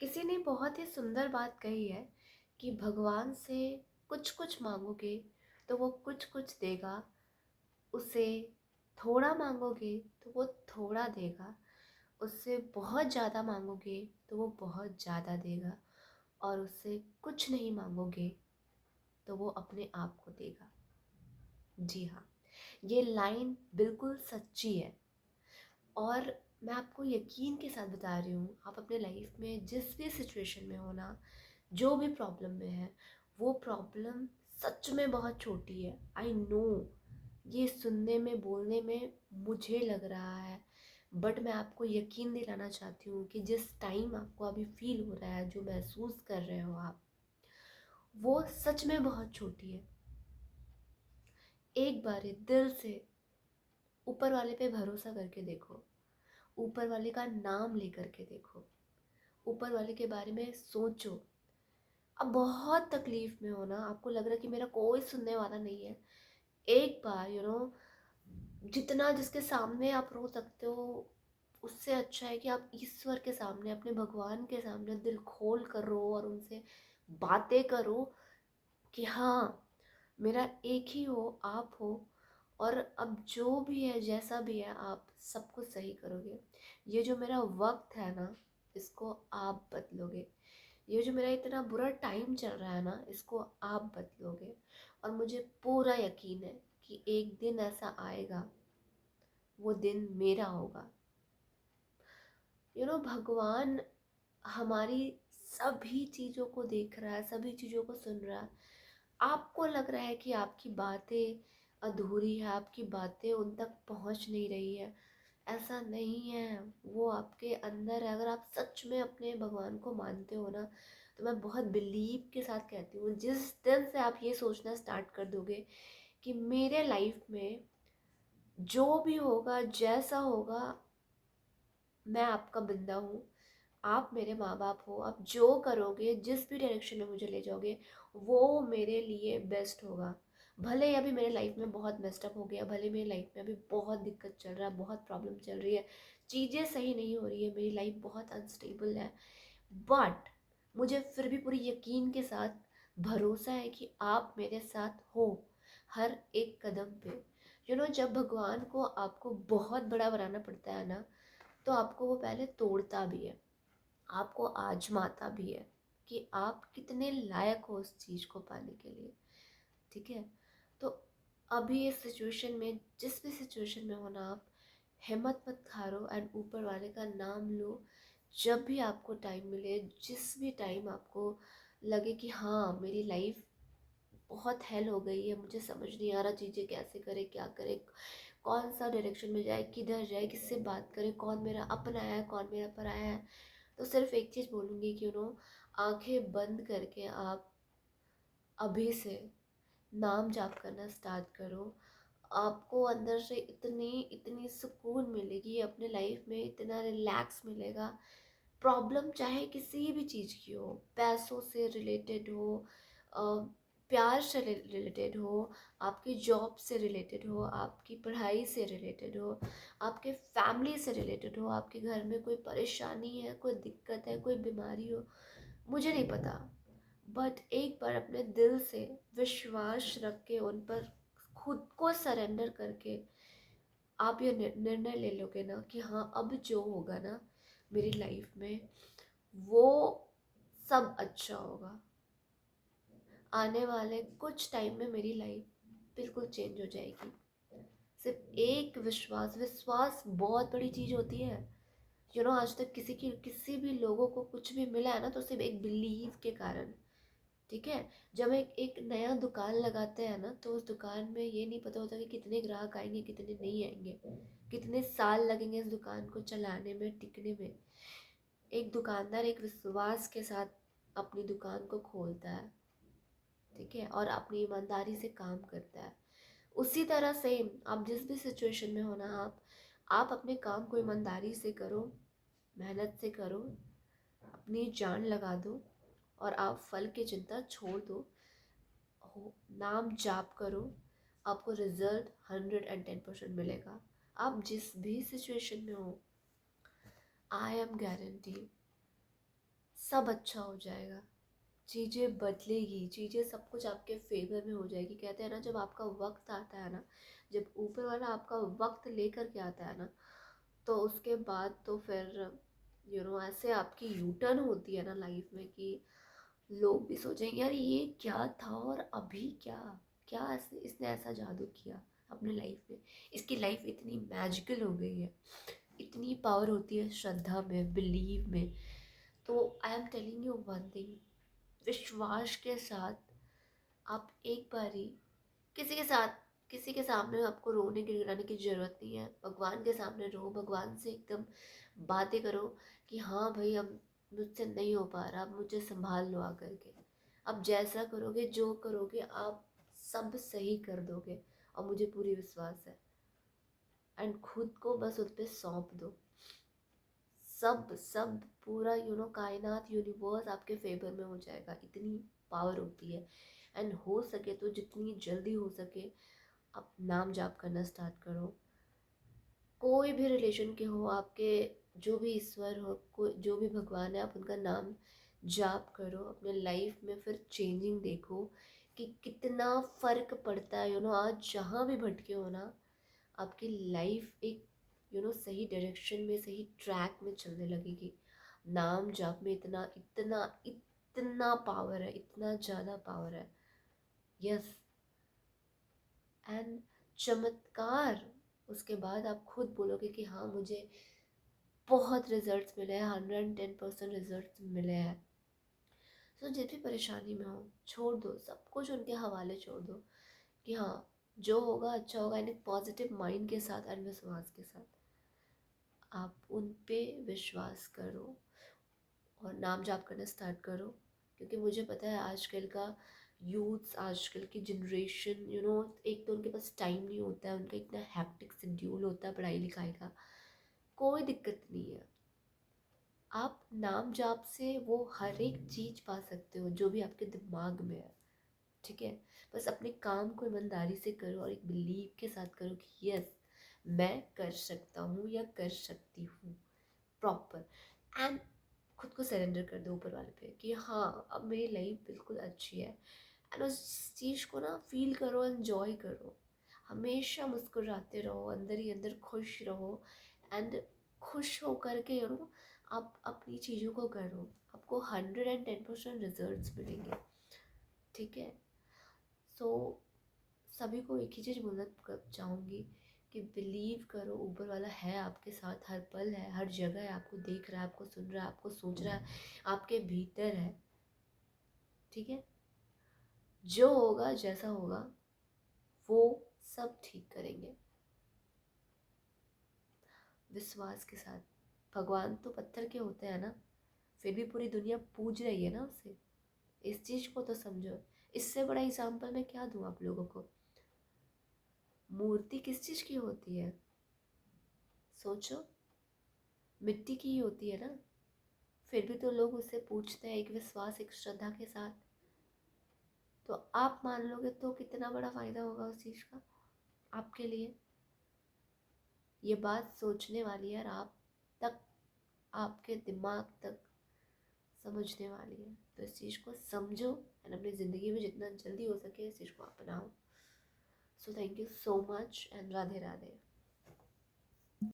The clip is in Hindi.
किसी ने बहुत ही सुंदर बात कही है कि भगवान से कुछ कुछ मांगोगे तो वो कुछ कुछ देगा। उससे थोड़ा मांगोगे तो वो थोड़ा देगा। उससे बहुत ज़्यादा मांगोगे तो वो बहुत ज़्यादा देगा। और उससे कुछ नहीं मांगोगे तो वो अपने आप को देगा। जी हाँ, ये लाइन बिल्कुल सच्ची है। और मैं आपको यकीन के साथ बता रही हूँ, आप अपने लाइफ में जिस भी सिचुएशन में हो ना, जो भी प्रॉब्लम में है, वो प्रॉब्लम सच में बहुत छोटी है। आई नो, ये सुनने में बोलने में मुझे लग रहा है, बट मैं आपको यकीन दिलाना चाहती हूँ कि जिस टाइम आपको अभी फील हो रहा है, जो महसूस कर रहे हो आप, वो सच में बहुत छोटी है। एक बार दिल से ऊपर वाले पे भरोसा करके देखो, ऊपर वाले का नाम लेकर के देखो, ऊपर वाले के बारे में सोचो। अब बहुत तकलीफ में हो ना, आपको लग रहा है कि मेरा कोई सुनने वाला नहीं है, एक बार जितना जिसके सामने आप रो सकते हो, उससे अच्छा है कि आप ईश्वर के सामने, अपने भगवान के सामने दिल खोल कर रो और उनसे बातें करो कि हाँ, मेरा एक ही हो, आप हो। और अब जो भी है, जैसा भी है, आप सब कुछ सही करोगे। ये जो मेरा वक्त है ना, इसको आप बदलोगे। ये जो मेरा इतना बुरा टाइम चल रहा है ना, इसको आप बदलोगे। और मुझे पूरा यकीन है कि एक दिन ऐसा आएगा, वो दिन मेरा होगा। भगवान हमारी सभी चीज़ों को देख रहा है, सभी चीज़ों को सुन रहा है। आपको लग रहा है कि आपकी बातें अधूरी है, आपकी बातें उन तक पहुंच नहीं रही है। ऐसा नहीं है, वो आपके अंदर है। अगर आप सच में अपने भगवान को मानते हो ना, तो मैं बहुत बिलीव के साथ कहती हूँ, जिस दिन से आप ये सोचना स्टार्ट कर दोगे कि मेरे लाइफ में जो भी होगा, जैसा होगा, मैं आपका बंदा हूँ, आप मेरे माँ बाप हो, आप जो करोगे, जिस भी डायरेक्शन में मुझे ले जाओगे, वो मेरे लिए बेस्ट होगा। भले ही अभी मेरे लाइफ में बहुत मेस्टअप हो गया, भले मेरी लाइफ में अभी बहुत दिक्कत चल रहा है, बहुत प्रॉब्लम चल रही है, चीज़ें सही नहीं हो रही है, मेरी लाइफ बहुत अनस्टेबल है, बट मुझे फिर भी पूरी यकीन के साथ भरोसा है कि आप मेरे साथ हो हर एक कदम पे। जब भगवान को आपको बहुत बड़ा बनाना पड़ता है ना, तो आपको वो पहले तोड़ता भी है, आपको आजमाता भी है कि आप कितने लायक हो उस चीज़ को पाने के लिए। ठीक है, तो अभी इस सिचुएशन में, जिस भी सिचुएशन में हो ना आप, हिम्मत मत हारो एंड ऊपर वाले का नाम लो। जब भी आपको टाइम मिले, जिस भी टाइम आपको लगे कि हाँ, मेरी लाइफ बहुत हेल हो गई है, मुझे समझ नहीं आ रहा चीज़ें कैसे करे, क्या करे, कौन सा डायरेक्शन में जाए, किधर जाए, किससे बात करे, कौन मेरा अपना है, कौन मेरा पराया है, तो सिर्फ एक चीज़ बोलूँगी कि आंखें बंद करके आप अभी से नाम जाप करना स्टार्ट करो। आपको अंदर से इतनी इतनी सुकून मिलेगी, अपने लाइफ में इतना रिलैक्स मिलेगा। प्रॉब्लम चाहे किसी भी चीज़ की हो, पैसों से रिलेटेड हो, अ, प्यार से रिलेटेड हो, आपकी जॉब से रिलेटेड हो, आपकी पढ़ाई से रिलेटेड हो, आपके फैमिली से रिलेटेड हो, आपके घर में कोई परेशानी है, कोई दिक्कत है, कोई बीमारी हो, मुझे नहीं पता, बट एक बार अपने दिल से विश्वास रख के उन पर खुद को सरेंडर करके आप ये निर्णय ले लोगे ना कि हाँ, अब जो होगा ना मेरी लाइफ में, वो सब अच्छा होगा। आने वाले कुछ टाइम में मेरी लाइफ बिल्कुल चेंज हो जाएगी। सिर्फ एक विश्वास, विश्वास बहुत बड़ी चीज़ होती है। आज तक किसी भी लोगों को कुछ भी मिला है ना, तो सिर्फ एक बिलीव के कारण। ठीक है, जब एक नया दुकान लगाते हैं ना, तो उस दुकान में ये नहीं पता होता कि कितने ग्राहक आएंगे, कितने नहीं आएंगे, कितने साल लगेंगे इस दुकान को चलाने में, टिकने में। एक दुकानदार एक विश्वास के साथ अपनी दुकान को खोलता है, ठीक है, और अपनी ईमानदारी से काम करता है। उसी तरह सेम, आप जिस भी सिचुएशन में हो ना, आप अपने काम को ईमानदारी से करो, मेहनत से करो, अपनी जान लगा दो, और आप फल की चिंता छोड़ दो। हो, नाम जाप करो, आपको रिजल्ट 110% मिलेगा। आप जिस भी सिचुएशन में हो, आई एम गारंटी सब अच्छा हो जाएगा, चीज़ें बदलेगी, चीज़ें सब कुछ आपके फेवर में हो जाएगी। कहते हैं ना, जब आपका वक्त आता है ना, जब ऊपर वाला आपका वक्त लेकर के आता है ना, तो उसके बाद तो फिर ऐसे आपकी यू टर्न होती है ना लाइफ में कि लोग भी सोचेंगे यार ये क्या था और अभी क्या, क्या इसने ऐसा जादू किया अपने लाइफ में। इसकी लाइफ इतनी मैजिकल हो गई है, इतनी पावर होती है श्रद्धा में, बिलीव में। तो I am telling you one thing, विश्वास के साथ आप एक बारी किसी के साथ, किसी के सामने आपको रोने गिड़गिड़ाने की ज़रूरत नहीं है। भगवान के सामने रो, भगवान से एकदम बातें करो कि हाँ भाई अब मुझसे नहीं हो पा रहा, अब मुझे संभाल लो आकर के। अब जैसा करोगे, जो करोगे, आप सब सही कर दोगे और मुझे पूरी विश्वास है। एंड खुद को बस उस पर सौंप दो। सब सब पूरा कायनात, यूनिवर्स आपके फेवर में हो जाएगा, इतनी पावर होती है। एंड हो सके तो जितनी जल्दी हो सके आप नाम जाप करना स्टार्ट करो। कोई भी रिलीजन के हो आपके, जो भी ईश्वर हो, कोई जो भी भगवान है, आप उनका नाम जाप करो अपने लाइफ में, फिर चेंजिंग देखो कि कितना फ़र्क पड़ता है। आज जहाँ भी भटके हो ना, आपकी लाइफ एक सही डायरेक्शन में, सही ट्रैक में चलने लगेगी। नाम जाप में इतना इतना इतना पावर है, इतना ज़्यादा पावर है। यस। एंड चमत्कार, उसके बाद आप खुद बोलोगे कि हाँ मुझे बहुत रिजल्ट्स मिले हैं, 110% रिजल्ट्स मिले हैं। तो जिस भी परेशानी में हो, छोड़ दो सब कुछ, उनके हवाले छोड़ दो कि हाँ जो होगा अच्छा होगा। एंड एक पॉजिटिव माइंड के साथ एंड विश्वास के साथ आप उन पे विश्वास करो और नाम जाप करना स्टार्ट करो। क्योंकि मुझे पता है आजकल का यूथ्स, आजकल की जनरेशन, एक तो उनके पास टाइम नहीं होता है, उनका इतना हैक्टिक शेड्यूल होता है पढ़ाई लिखाई का। कोई दिक्कत नहीं है, आप नाम जाप से वो हर एक चीज़ पा सकते हो जो भी आपके दिमाग में है। ठीक है, बस अपने काम को ईमानदारी से करो और एक बिलीव के साथ करो कि यस मैं कर सकता हूँ या कर सकती हूँ प्रॉपर। एंड खुद को सरेंडर कर दो ऊपर वाले पे कि हाँ अब मेरी लाइफ बिल्कुल अच्छी है। एंड उस चीज़ को ना फील करो, एंजॉय करो, हमेशा मुस्कुराते रहो, अंदर ही अंदर खुश रहो। एंड खुश होकर के आप अपनी चीज़ों को करो, आपको 110% रिजल्ट्स मिलेंगे। ठीक है। सो सभी को एक ही चीज़ बोलना चाहूँगी कि बिलीव करो, ऊपर वाला है आपके साथ, हर पल है, हर जगह है, आपको देख रहा है, आपको सुन रहा है, आपको सोच रहा है, आपके भीतर है। ठीक है, जो होगा जैसा होगा वो सब ठीक करेंगे विश्वास के साथ। भगवान तो पत्थर के होते हैं ना, फिर भी पूरी दुनिया पूज रही है ना उसे। इस चीज़ को तो समझो। इससे बड़ा एग्जाम्पल मैं क्या दूँ आप लोगों को। मूर्ति किस चीज़ की होती है, सोचो, मिट्टी की ही होती है ना, फिर भी तो लोग उससे पूछते हैं एक विश्वास, एक श्रद्धा के साथ। तो आप मान लोगे तो कितना बड़ा फ़ायदा होगा उस चीज़ का आपके लिए। ये बात सोचने वाली है और आप तक, आपके दिमाग तक समझने वाली है। तो इस चीज़ को समझो एंड अपनी ज़िंदगी में जितना जल्दी हो सके इस चीज़ को अपनाओ। So thank you so much and Radhe Radhe.